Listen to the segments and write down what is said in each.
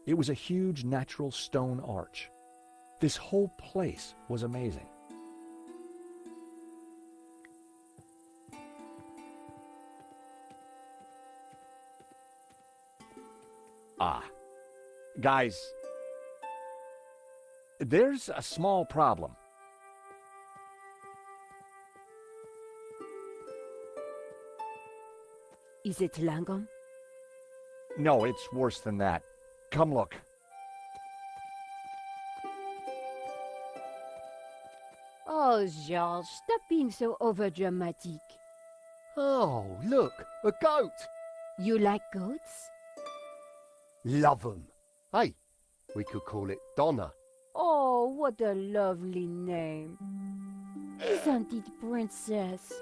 It was a huge natural stone arch. This whole place was amazing. Ah, guys, there's a small problem. Is it Langham? No, it's worse than that. Come look. Oh, George, stop being so overdramatic. Oh, look, a goat. You like goats? Love 'em. Hey, we could call it Donna. Oh, what a lovely name. Isn't it, Princess?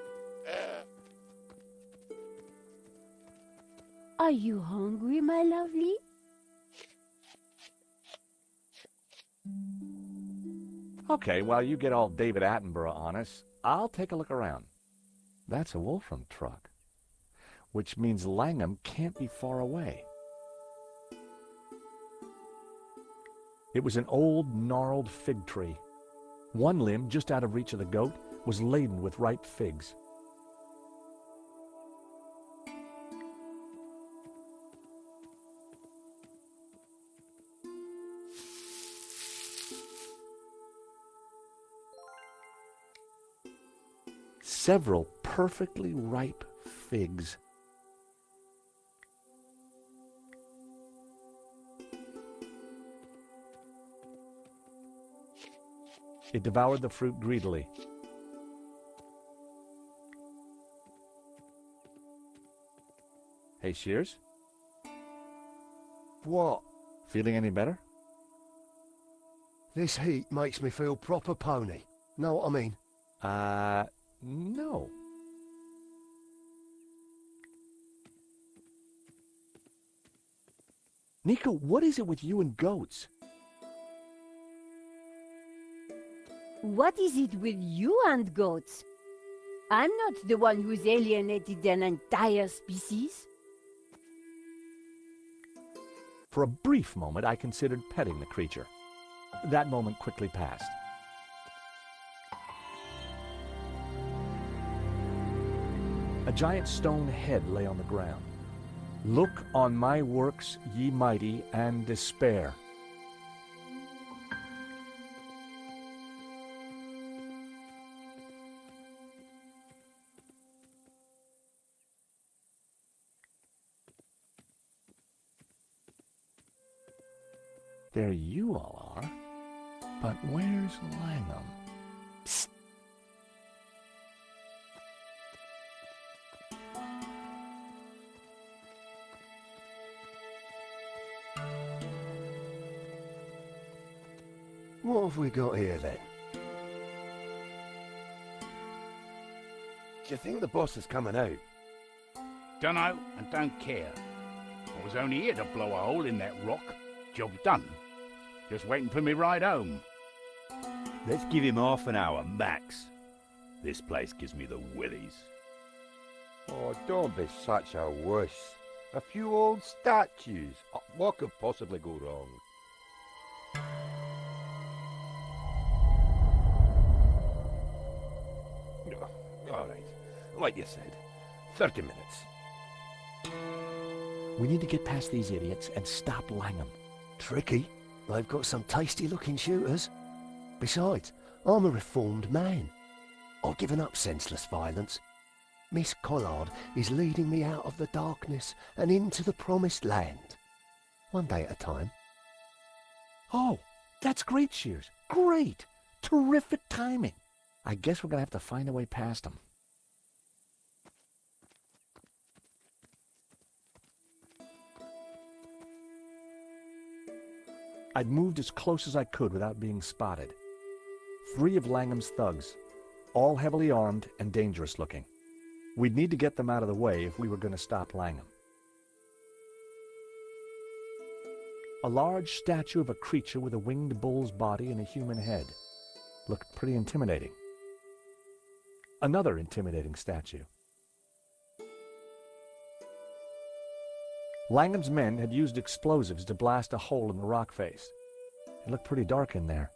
Are you hungry, my lovely? Okay, while you get all David Attenborough on us, I'll take a look around. That's a Wolfram truck, which means Langham can't be far away. It was an old, gnarled fig tree. One limb, just out of reach of the goat, was laden with ripe figs. Several perfectly ripe figs. It devoured the fruit greedily. Hey, Shears? What? Feeling any better? This heat makes me feel proper pony. Know what I mean? No. Nico, what is it with you and goats? What is it with you and goats? I'm not the one who's alienated an entire species. For a brief moment, I considered petting the creature. That moment quickly passed. A giant stone head lay on the ground. Look on my works, ye mighty, and despair. There you all are. But where's Langham? Psst. What have we got here then? Do you think the boss is coming out? Dunno and don't care. I was only here to blow a hole in that rock. Job done. Just waiting for me ride home. Let's give him half an hour, max. This place gives me the willies. Oh, don't be such a wuss. A few old statues. What could possibly go wrong? All right. Like you said, 30 minutes. We need to get past these idiots and stop Langham. Tricky. They've got some tasty-looking shooters. Besides, I'm a reformed man. I've given up senseless violence. Miss Collard is leading me out of the darkness and into the promised land. One day at a time. Oh, that's great, Shears. Great. Terrific timing. I guess we're going to have to find a way past them. I'd moved as close as I could without being spotted. 3 of Langham's thugs, all heavily armed and dangerous looking. We'd need to get them out of the way if we were going to stop Langham. A large statue of a creature with a winged bull's body and a human head. Looked pretty intimidating. Another intimidating statue. Langham's men had used explosives to blast a hole in the rock face. It looked pretty dark in there.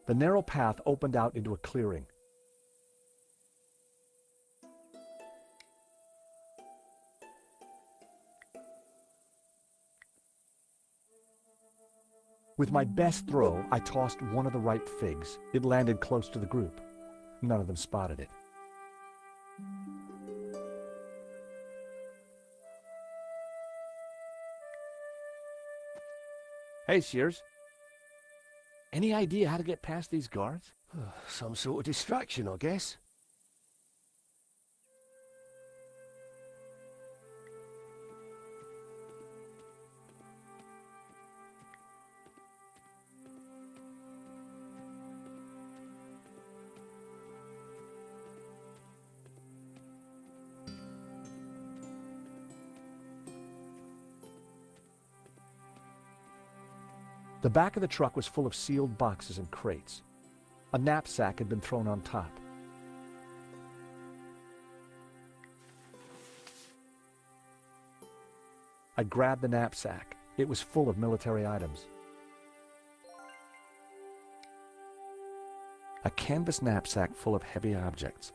The narrow path opened out into a clearing. With my best throw, I tossed one of the ripe figs. It landed close to the group. None of them spotted it. Hey, Shears. Any idea how to get past these guards? Some sort of distraction, I guess. The back of the truck was full of sealed boxes and crates. A knapsack had been thrown on top. I grabbed the knapsack. It was full of military items. A canvas knapsack full of heavy objects.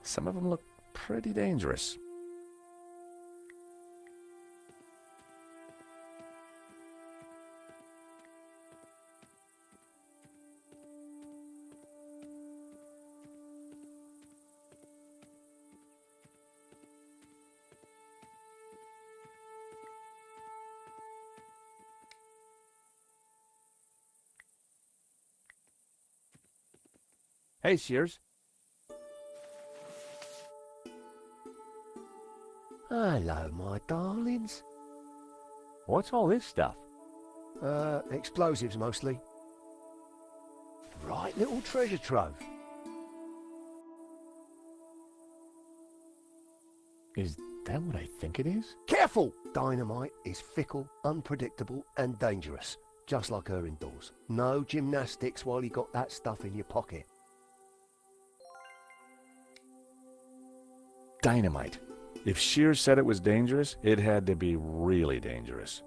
Some of them looked pretty dangerous. Hey, Shears. Hello, my darlings. What's all this stuff? Explosives mostly. Right little treasure trove. Is that what I think it is? Careful! Dynamite is fickle, unpredictable, and dangerous. Just like her indoors. No gymnastics while you got that stuff in your pocket. Dynamite. If Shears said it was dangerous, it had to be really dangerous.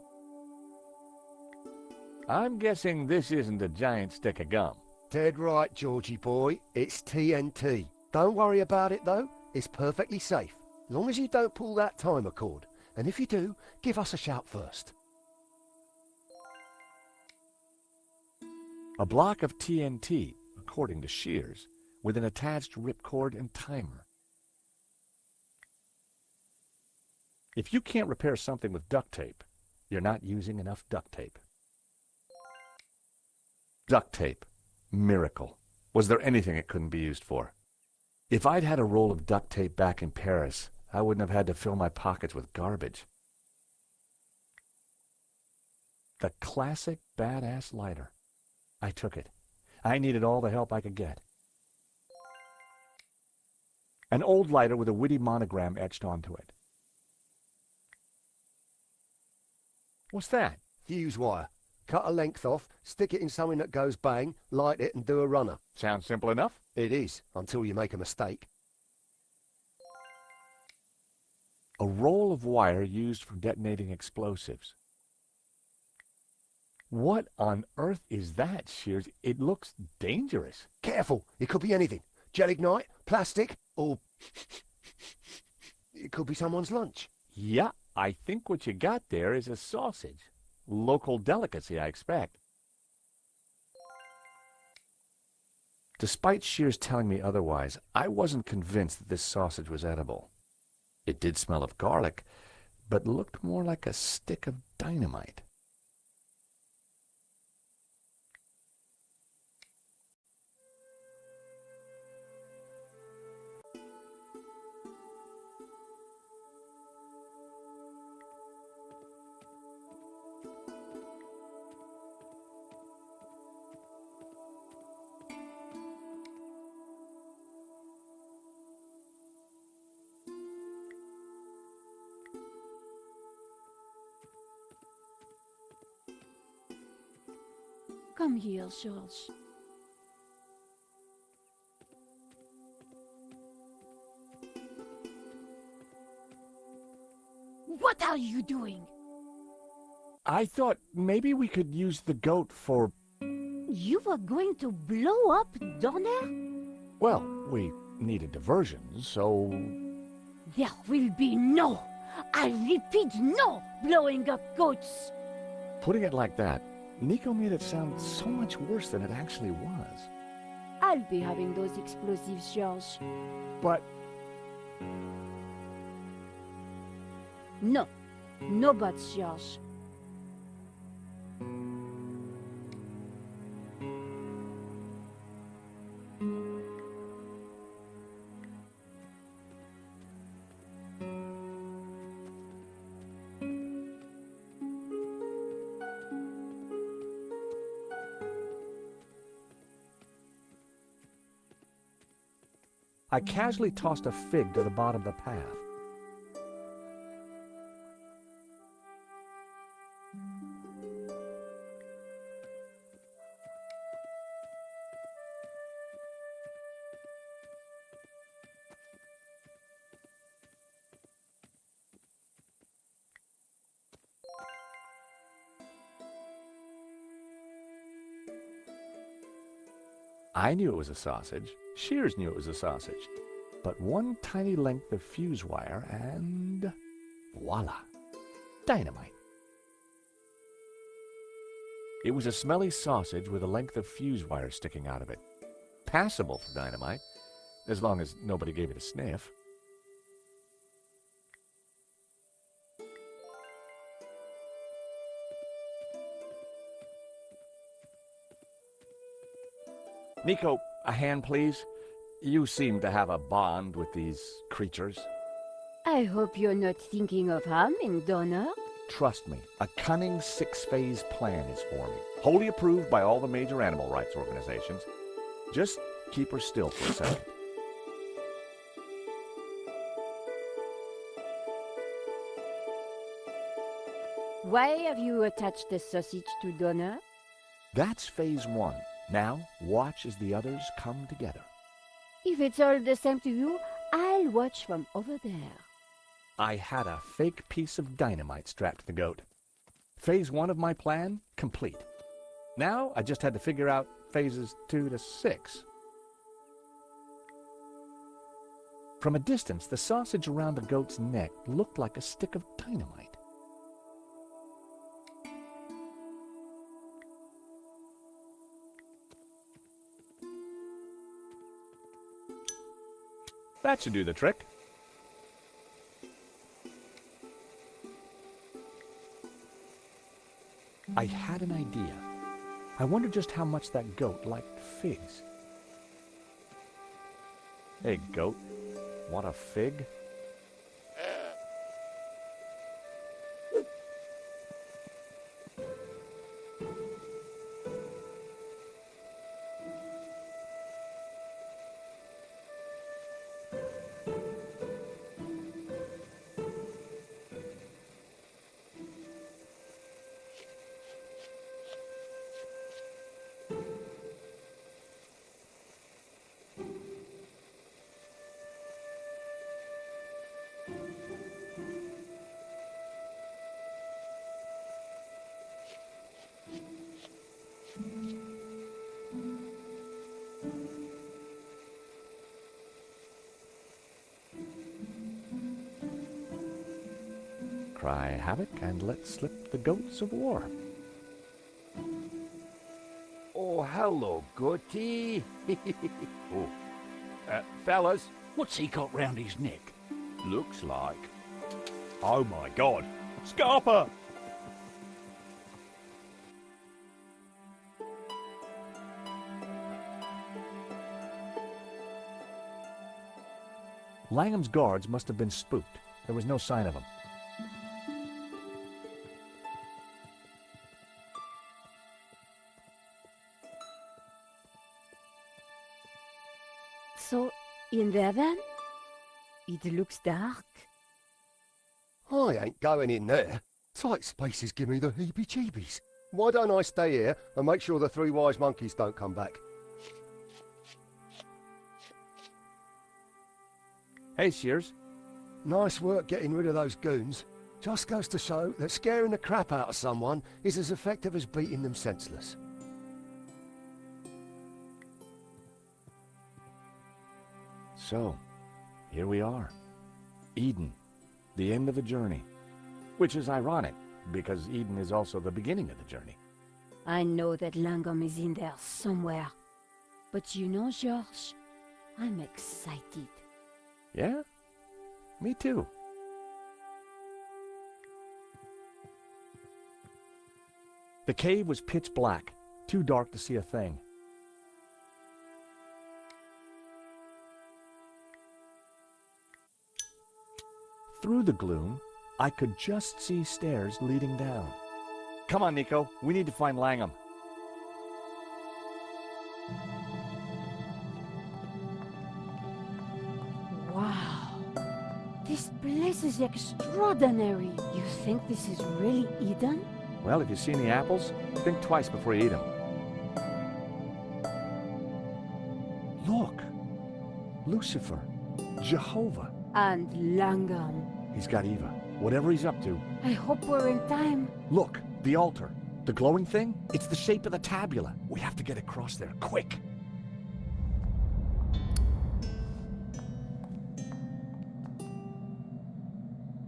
I'm guessing this isn't a giant stick of gum. Dead right, Georgie boy. It's TNT. Don't worry about it, though. It's perfectly safe. Long as you don't pull that timer cord. And if you do, give us a shout first. A block of TNT, according to Shears, with an attached ripcord and timer. If you can't repair something with duct tape, you're not using enough duct tape. Duct tape. Miracle. Was there anything it couldn't be used for? If I'd had a roll of duct tape back in Paris, I wouldn't have had to fill my pockets with garbage. The classic badass lighter. I took it. I needed all the help I could get. An old lighter with a witty monogram etched onto it. What's that? Fuse wire. Cut a length off, stick it in something that goes bang, light it and do a runner. Sounds simple enough. It is, until you make a mistake. A roll of wire used for detonating explosives. What on earth is that, Shears? It looks dangerous. Careful, it could be anything. Gelignite, plastic, or it could be someone's lunch. Yeah, I think what you got there is a sausage. Local delicacy, I expect. Despite Shears telling me otherwise, I wasn't convinced that this sausage was edible. It did smell of garlic, but looked more like a stick of dynamite. Come here, George. What are you doing? I thought maybe we could use the goat for... You were going to blow up Donna? Well, we need a diversion, so... There will be no, I repeat no, blowing up goats. Putting it like that, Nico made it sound so much worse than it actually was. I'll be having those explosives, George. But No, no buts, George. I casually tossed a fig to the bottom of the path. I knew it was a sausage. Shears knew it was a sausage. But one tiny length of fuse wire and... voila! Dynamite. It was a smelly sausage with a length of fuse wire sticking out of it. Passable for dynamite, as long as nobody gave it a sniff. Nico, a hand, please. You seem to have a bond with these creatures. I hope you're not thinking of harming Donna. Trust me, a cunning six-phase plan is forming, wholly approved by all the major animal rights organizations. Just keep her still for a second. Why have you attached the sausage to Donna? That's phase one. Now, watch as the others come together. If it's all the same to you, I'll watch from over there. I had a fake piece of dynamite strapped to the goat. Phase one of my plan, complete. Now, I just had to figure out phases 2 to 6. From a distance, the sausage around the goat's neck looked like a stick of dynamite. That should do the trick. I had an idea. I wondered just how much that goat liked figs. Hey, goat, want a fig? Cry havoc and let slip the goats of war. Oh, hello, goatee. Oh, fellas, What's he got round his neck? looks like. Oh my god! Scarper! Langham's guards must have been spooked. There was no sign of them. So, in there then? It looks dark. I ain't going in there. Tight spaces give me the heebie-jeebies. Why don't I stay here and make sure the three wise monkeys don't come back? Hey, Shears. Nice work getting rid of those goons. Just goes to show that scaring the crap out of someone is as effective as beating them senseless. So, here we are. Eden, the end of a journey. Which is ironic, because Eden is also the beginning of the journey. I know that Langham is in there somewhere. But you know, George, I'm excited. Yeah? Me too. The cave was pitch black, too dark to see a thing. Through the gloom, I could just see stairs leading down. Come on, Nico. We need to find Langham. Wow. This place is extraordinary. You think this is really Eden? Well, if you see any apples, think twice before you eat them. Look! Lucifer. Jehovah. And Langham. He's got Eva. Whatever he's up to. I hope we're in time. Look, the altar. The glowing thing? It's the shape of the tabula. We have to get across there, quick.